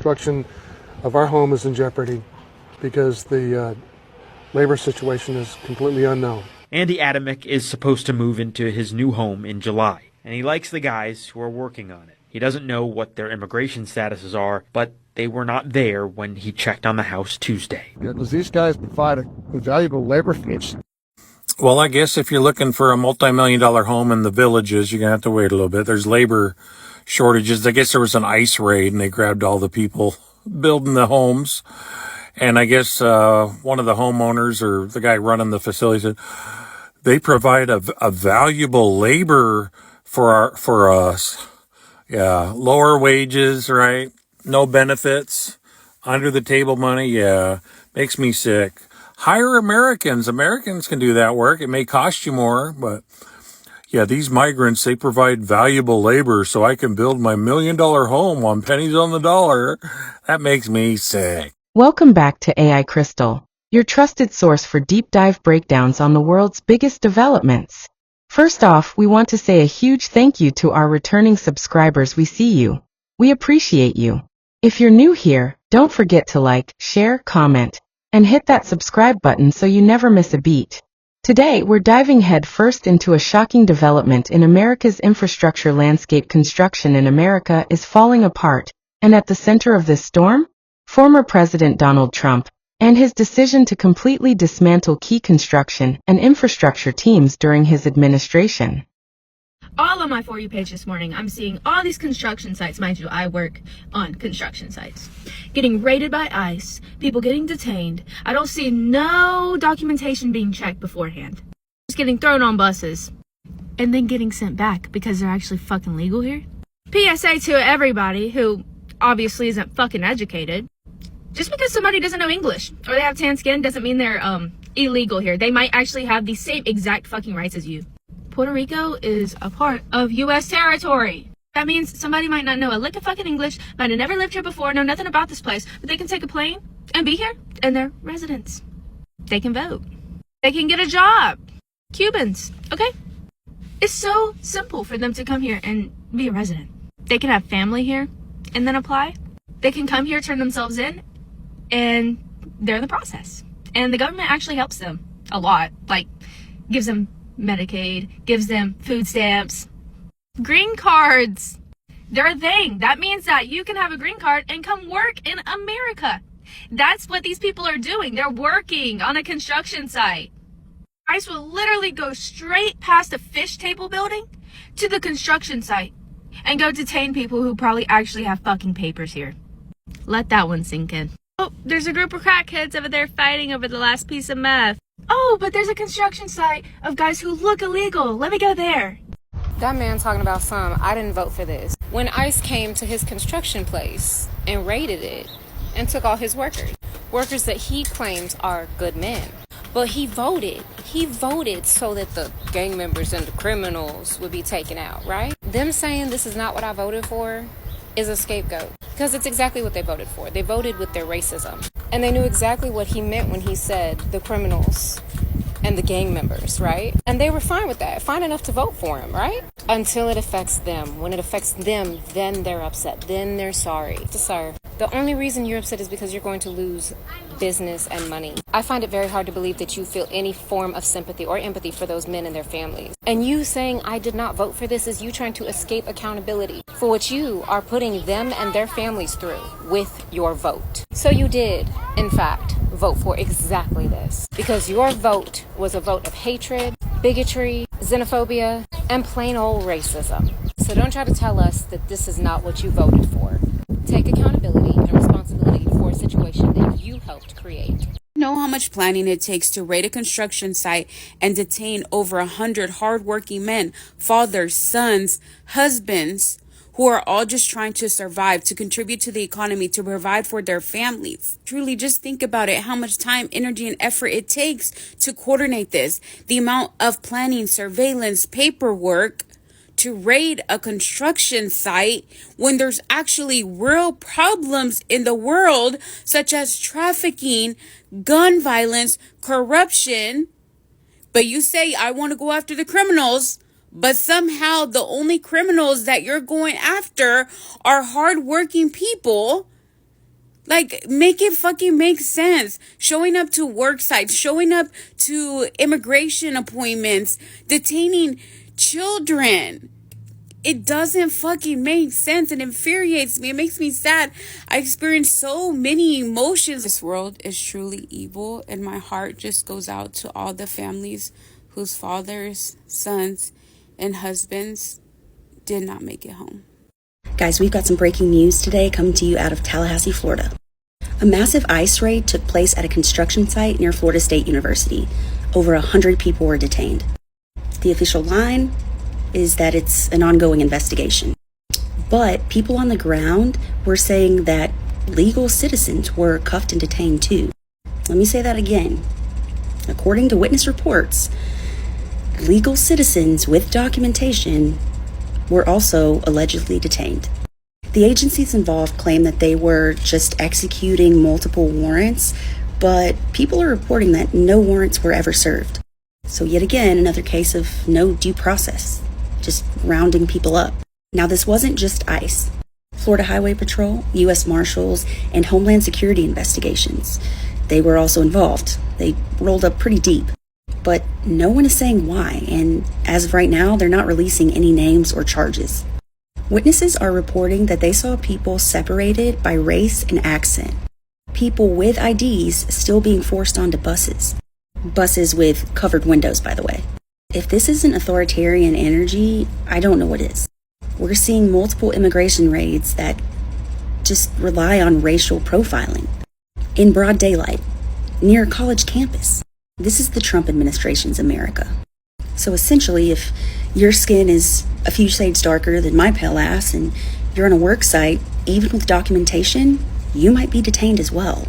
Construction of our home is in jeopardy because the labor situation is completely unknown. Andy Atomic is supposed to move into his new home in July, and he likes the guys who are working on it. He doesn't know what their immigration statuses are, but they were not there when he checked on the house Tuesday. Does these guys provide a valuable labor force? Well, I guess if you're looking for a multi-million-dollar home in the villages, you're going to have to wait a little bit. There's labor shortages. I guess there was an ICE raid and they grabbed all the people building the homes. And I guess one of the homeowners or the guy running the facility said they provide a valuable labor for us. Yeah, lower wages, right? No benefits, under the table money. Yeah, makes me sick. Hire Americans. Americans can do that work. It may cost you more, but yeah, these migrants, they provide valuable labor so I can build my $1 million home on pennies on the dollar. That makes me sick. Welcome back to AI Crystal, your trusted source for deep dive breakdowns on the world's biggest developments. First off, we want to say a huge thank you to our returning subscribers. We see you. We appreciate you. If you're new here, don't forget to like, share, comment, and hit that subscribe button so you never miss a beat. Today, we're diving headfirst into a shocking development in America's infrastructure landscape. Construction in America is falling apart, and at the center of this storm, former President Donald Trump and his decision to completely dismantle key construction and infrastructure teams during his administration. All on my For You page this morning, I'm seeing all these construction sites. Mind you, I work on construction sites. Getting raided by ICE, people getting detained. I don't see no documentation being checked beforehand. Just getting thrown on buses and then getting sent back because they're actually fucking legal here. PSA to everybody who obviously isn't fucking educated. Just because somebody doesn't know English or they have tan skin doesn't mean they're illegal here. They might actually have the same exact fucking rights as you. Puerto Rico is a part of U.S. territory. That means somebody might not know a lick of fucking English, might have never lived here before, know nothing about this place, but they can take a plane and be here, and they're residents. They can vote. They can get a job. Cubans, okay? It's so simple for them to come here and be a resident. They can have family here and then apply. They can come here, turn themselves in, and they're in the process. And the government actually helps them a lot, like gives them Medicaid, gives them food stamps, green cards. They're a thing. That means that you can have a green card and come work in America. That's what these people are doing. They're working on a construction site. ICE will literally go straight past a fish table building to the construction site and go detain people who probably actually have fucking papers here. Let that one sink in. Oh, there's a group of crackheads over there fighting over the last piece of meth. Oh, but there's a construction site of guys who look illegal. Let me go there. That man talking about I didn't vote for this. When ICE came to his construction place and raided it and took all his workers that he claims are good men. But he voted so that the gang members and the criminals would be taken out, right? Them saying this is not what I voted for is a scapegoat. Because it's exactly what they voted for. They voted with their racism. And they knew exactly what he meant when he said the criminals and the gang members, right? And they were fine with that. Fine enough to vote for him, right? Until it affects them. When it affects them, then they're upset. Then they're sorry. Sir, the only reason you're upset is because you're going to lose business and money. I find it very hard to believe that you feel any form of sympathy or empathy for those men and their families. And you saying I did not vote for this is you trying to escape accountability for what you are putting them and their families through with your vote. So you did, in fact, vote for exactly this. Because your vote was a vote of hatred, bigotry, xenophobia, and plain old racism. So don't try to tell us that this is not what you voted for. Take accountability and responsibility for a situation that you helped create. Know how much planning it takes to raid a construction site and detain over 100 hardworking men, fathers, sons, husbands, who are all just trying to survive, to contribute to the economy, to provide for their families. Truly, just think about it, how much time, energy, and effort it takes to coordinate this. The amount of planning, surveillance, paperwork to raid a construction site when there's actually real problems in the world, such as trafficking, gun violence, corruption. But you say, I want to go after the criminals, but somehow the only criminals that you're going after are hardworking people Like, make it fucking make sense. Showing up to work sites, showing up to immigration appointments, detaining children. It doesn't fucking make sense. It infuriates me. It makes me sad. I experience so many emotions. This world is truly evil, and my heart just goes out to all the families whose fathers, sons, and husbands did not make it home. Guys, we've got some breaking news today coming to you out of Tallahassee, Florida. A massive ICE raid took place at a construction site near Florida State University. Over 100 people were detained. The official line is that it's an ongoing investigation. But people on the ground were saying that legal citizens were cuffed and detained too. Let me say that again. According to witness reports, legal citizens with documentation were also allegedly detained. The agencies involved claim that they were just executing multiple warrants, but people are reporting that no warrants were ever served. So yet again, another case of no due process, just rounding people up. Now, this wasn't just ICE. Florida Highway Patrol, U.S. Marshals, and Homeland Security investigations. They were also involved. They rolled up pretty deep. But no one is saying why, and as of right now, they're not releasing any names or charges. Witnesses are reporting that they saw people separated by race and accent. People with IDs still being forced onto buses. Buses with covered windows, by the way. If this isn't authoritarian energy, I don't know what is. We're seeing multiple immigration raids that just rely on racial profiling. In broad daylight, near a college campus. This is the Trump administration's America. So essentially, if your skin is a few shades darker than my pale ass and you're on a work site, even with documentation, you might be detained as well.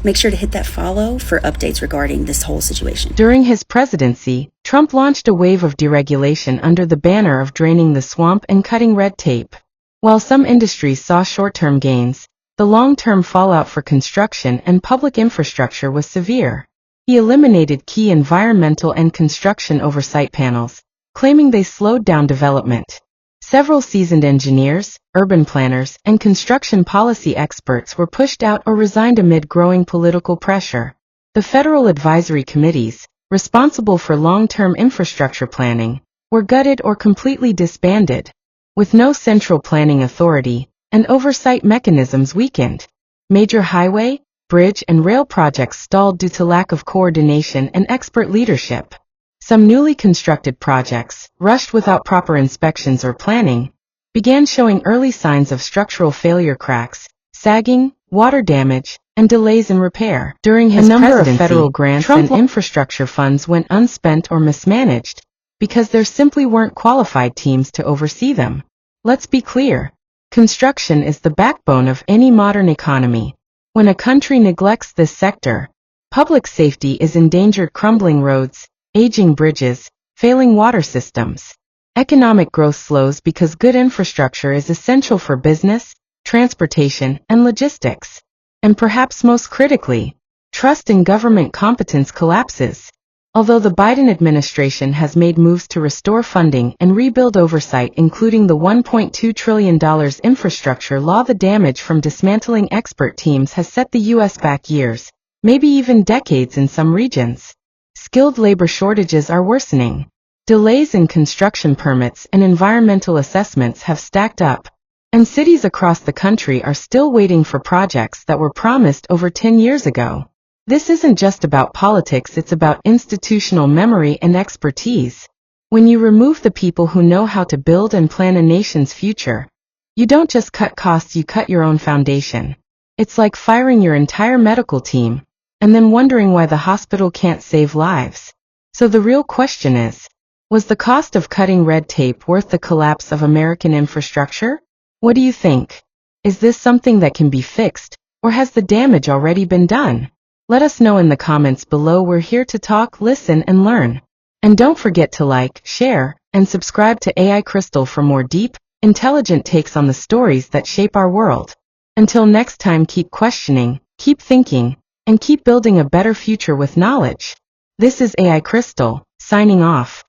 Make sure to hit that follow for updates regarding this whole situation. During his presidency, Trump launched a wave of deregulation under the banner of draining the swamp and cutting red tape. While some industries saw short-term gains, the long-term fallout for construction and public infrastructure was severe. He eliminated key environmental and construction oversight panels, claiming they slowed down development. Several seasoned engineers, urban planners, and construction policy experts were pushed out or resigned amid growing political pressure. The federal advisory committees, responsible for long-term infrastructure planning, were gutted or completely disbanded. With no central planning authority, and oversight mechanisms weakened, major highway, bridge, and rail projects stalled due to lack of coordination and expert leadership. Some newly constructed projects, rushed without proper inspections or planning, began showing early signs of structural failure, cracks, sagging, water damage, and delays in repair. During his presidency, of federal grants and infrastructure funds went unspent or mismanaged because there simply weren't qualified teams to oversee them. Let's be clear. Construction is the backbone of any modern economy. When a country neglects this sector, public safety is endangered. Crumbling roads, aging bridges, failing water systems. Economic growth slows because good infrastructure is essential for business, transportation, and logistics. And perhaps most critically, trust in government competence collapses. Although the Biden administration has made moves to restore funding and rebuild oversight, including the $1.2 trillion infrastructure law, the damage from dismantling expert teams has set the U.S. back years, maybe even decades in some regions. Skilled labor shortages are worsening. Delays in construction permits and environmental assessments have stacked up, and cities across the country are still waiting for projects that were promised over 10 years ago. This isn't just about politics, it's about institutional memory and expertise. When you remove the people who know how to build and plan a nation's future, you don't just cut costs, you cut your own foundation. It's like firing your entire medical team, and then wondering why the hospital can't save lives. So the real question is, was the cost of cutting red tape worth the collapse of American infrastructure? What do you think? Is this something that can be fixed, or has the damage already been done? Let us know in the comments below. We're here to talk, listen, and learn. And don't forget to like, share, and subscribe to AI Crystal for more deep, intelligent takes on the stories that shape our world. Until next time, keep questioning, keep thinking, and keep building a better future with knowledge. This is AI Crystal, signing off.